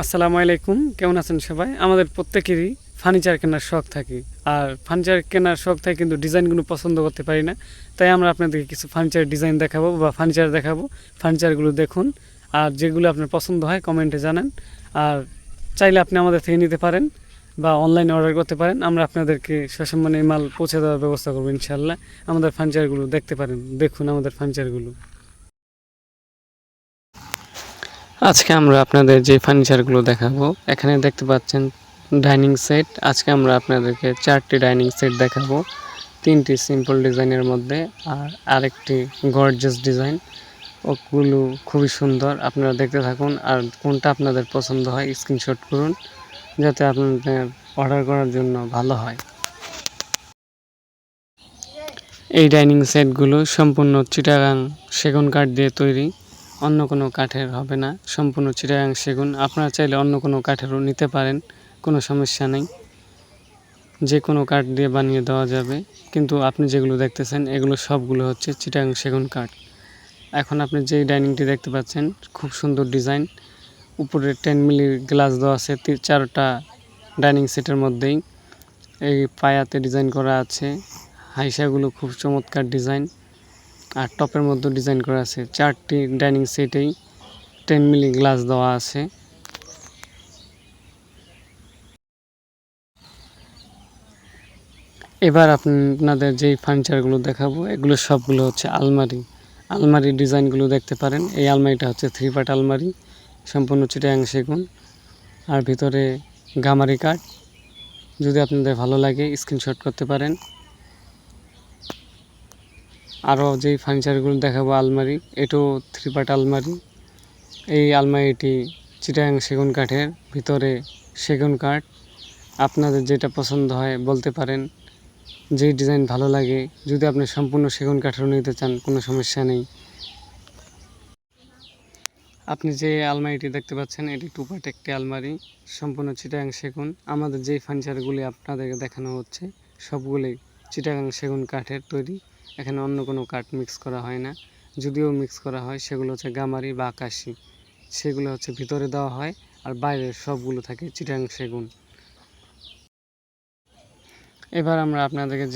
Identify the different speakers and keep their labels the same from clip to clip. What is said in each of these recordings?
Speaker 1: আসসালামু আলাইকুম, কেমন আছেন সবাই? আমাদের প্রত্যেকেরই ফার্নিচার কেনার শখ থাকে। আর ফার্নিচার কেনার শখ থাকে কিন্তু ডিজাইনগুলো পছন্দ করতে পারি না। তাই আমরা আপনাদেরকে কিছু ফার্নিচার ডিজাইন দেখাবো বা ফার্নিচার দেখাবো। ফার্নিচারগুলো দেখুন, আর যেগুলো আপনার পছন্দ হয় কমেন্টে জানান। আর চাইলে আপনি আমাদের থেকে নিতে পারেন বা অনলাইনে অর্ডার করতে পারেন। আমরা আপনাদেরকে সসম্মানে মাল পৌঁছে দেওয়ার ব্যবস্থা করবো ইনশাআল্লাহ। আমাদের ফার্নিচারগুলো দেখতে পারেন, দেখুন আমাদের ফার্নিচারগুলো। আজকে আমরা আপনাদের যে ফার্নিচারগুলো দেখাবো, এখানে দেখতে পাচ্ছেন ডাইনিং সেট। আজকে আমরা আপনাদেরকে 4টি ডাইনিং সেট দেখাবো, 3টি সিম্পল ডিজাইনের মধ্যে আর আরেকটি গর্জিয়াস ডিজাইন। ওগুলো খুবই সুন্দর, আপনারা দেখতে থাকুন। আর কোনটা আপনাদের পছন্দ হয় স্ক্রিনশট করুন, যাতে আপনাদের অর্ডার করার জন্য ভালো হয়। এই ডাইনিং সেটগুলো সম্পূর্ণ চিটাগাং সেগুন কাঠ দিয়ে তৈরি, অন্য কোনো কাঠের হবে না। সম্পূর্ণ চিটাগাং সেগুন। আপনারা চাইলে অন্য কোনো কাঠেরও নিতে পারেন, কোনো সমস্যা নেই, যে কোনো কাঠ দিয়ে বানিয়ে দেওয়া যাবে। কিন্তু আপনি যেগুলো দেখতেছেন এগুলো সবগুলো হচ্ছে চিটাগাং সেগুন কাঠ। এখন আপনি যেই ডাইনিংটি দেখতে পাচ্ছেন খুব সুন্দর ডিজাইন, উপরে 10 মিলি গ্লাস দেওয়া আছে 4টা ডাইনিং সেটের মধ্যেই। এই পায়াতে ডিজাইন করা আছে, হাইসাগুলো খুব চমৎকার ডিজাইন। আর টপের মধ্যে ডিজাইন করা আছে। 4টি ডাইনিং সেটেই 10 মিলি গ্লাস দেওয়া আছে। এবার আপনাদের যেই ফার্নিচারগুলো দেখাবো এগুলো সবগুলো হচ্ছে আলমারি। আলমারির ডিজাইনগুলো দেখতে পারেন। এই আলমারিটা হচ্ছে 3 পার্ট আলমারি, সম্পূর্ণ চিটাগাং সেগুন আর ভিতরে গামারি কাঠ। যদি আপনাদের ভালো লাগে স্ক্রিনশট করতে পারেন। আরও যেই ফার্নিচারগুলো দেখাবো আলমারি, এটাও 3 পার্ট আলমারি। এই আলমারিটি চিটাগাং সেগুন কাঠের, ভিতরে সেগুন কাঠ। আপনাদের যেটা পছন্দ হয় বলতে পারেন, যেই ডিজাইন ভালো লাগে। যদি আপনি সম্পূর্ণ সেগুন কাঠেরও নিতে চান কোনো সমস্যা নেই। আপনি যে আলমারিটি দেখতে পাচ্ছেন এটি 2 পার্ট একটি আলমারি, সম্পূর্ণ চিটাগাং সেগুন। আমাদের যেই ফার্নিচারগুলি আপনাদেরকে দেখানো হচ্ছে সবগুলোই চিটাগাং সেগুন কাঠের তৈরি। এখানে অন্য কোনো কাঠ মিক্স করা হয় না। যদিও মিক্স করা হয় সেগুলো হচ্ছে গামারি বা আকাশি, সেগুলো হচ্ছে ভিতরে দেওয়া হয়। আর বাইরের সবগুলো থাকে চিটাগাং সেগুন। এবার আমরা আপনাদেরকে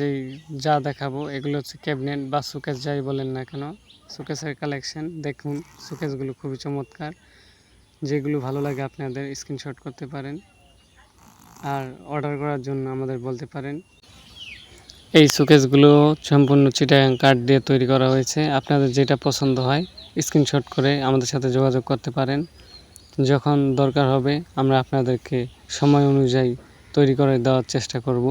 Speaker 1: যা দেখাবো এগুলো হচ্ছে ক্যাবিনেট বা শোকেস যাই বলেন না কেন, শোকেসের কালেকশন। দেখুন শোকেসগুলো খুবই চমৎকার। যেগুলো ভালো লাগে আপনাদের স্ক্রিনশট করতে পারেন আর অর্ডার করার জন্য আমাদের বলতে পারেন। এই শোকেসগুলো সম্পূর্ণ চিটাগাং কাঠ দিয়ে তৈরি করা হয়েছে। আপনাদের যেটা পছন্দ হয় স্ক্রিনশট করে আমাদের সাথে যোগাযোগ করতে পারেন। যখন দরকার হবে আমরা আপনাদেরকে সময় অনুযায়ী তৈরি করে দেওয়ার চেষ্টা করব।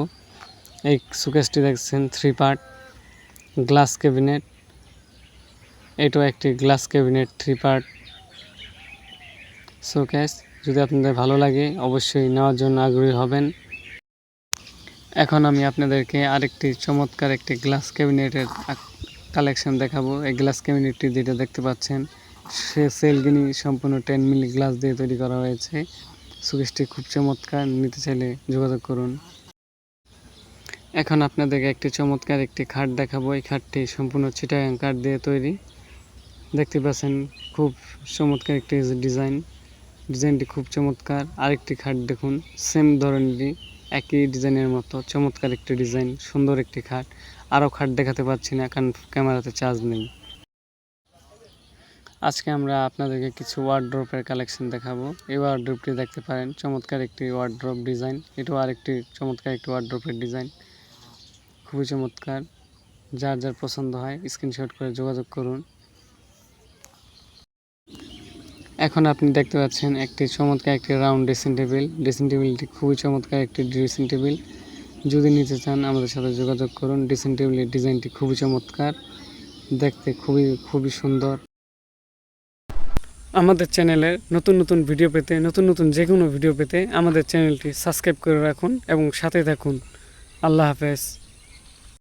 Speaker 1: এই শোকেসটি দেখছেন 3 পার্ট গ্লাস ক্যাবিনেট। এটাও একটি গ্লাস ক্যাবিনেট 3 পার্ট শোকেস। যদি আপনাদের ভালো লাগে অবশ্যই নেওয়ার জন্য আগ্রহী হবেন। এখন আমি আপনাদেরকে আরেকটি চমৎকার একটি গ্লাস ক্যাবিনেটের কালেকশন দেখাবো। এই গ্লাস ক্যাবিনেটটি যেটা দেখতে পাচ্ছেন সে সেলগিনি সম্পূর্ণ 10 মিলি গ্লাস দিয়ে তৈরি করা হয়েছে। শোকেসটি খুব চমৎকার, নিতে চাইলে যোগাযোগ করুন। এখন আপনাদেরকে একটি চমৎকার একটি খাট দেখাবো। এই খাটটি সম্পূর্ণ চিটাগাং কাঠ দিয়ে তৈরি। দেখতে পাচ্ছেন খুব চমৎকার একটি ডিজাইনটি খুব চমৎকার। আরেকটি খাট দেখুন সেম ধরনেরই, একই ডিজাইনের মতো চমৎকার একটি ডিজাইন, সুন্দর একটি খাট। আরও খাট দেখাতে পাচ্ছি না কারণ ক্যামেরাতে চার্জ নেই। আজকে আমরা আপনাদেরকে কিছু ওয়ার্ড্রপের কালেকশন দেখাবো। এই ওয়ার্ড্রপটি দেখতে পারেন, চমৎকার একটি ওয়ার্ড্রপ ডিজাইন। এটাও আরেকটি চমৎকার একটি ওয়ার্ড্রপের ডিজাইন, খুবই চমৎকার। যার যার পছন্দ হয় স্ক্রিনশট করে যোগাযোগ করুন। এখন আপনি দেখতে পাচ্ছেন একটি চমৎকার একটি রাউন্ড ড্রেসিং টেবিল। ড্রেসিং টেবিলটি খুবই চমৎকার একটি ড্রেসিং টেবিল। যদি নিতে চান আমাদের সাথে যোগাযোগ করুন। ড্রেসিং টেবিলের ডিজাইনটি খুবই চমৎকার, দেখতে খুবই সুন্দর। আমাদের চ্যানেলের নতুন নতুন ভিডিও পেতে, নতুন যে কোনো ভিডিও পেতে আমাদের চ্যানেলটি সাবস্ক্রাইব করে রাখুন এবং সাথে থাকুন। আল্লাহ হাফেজ।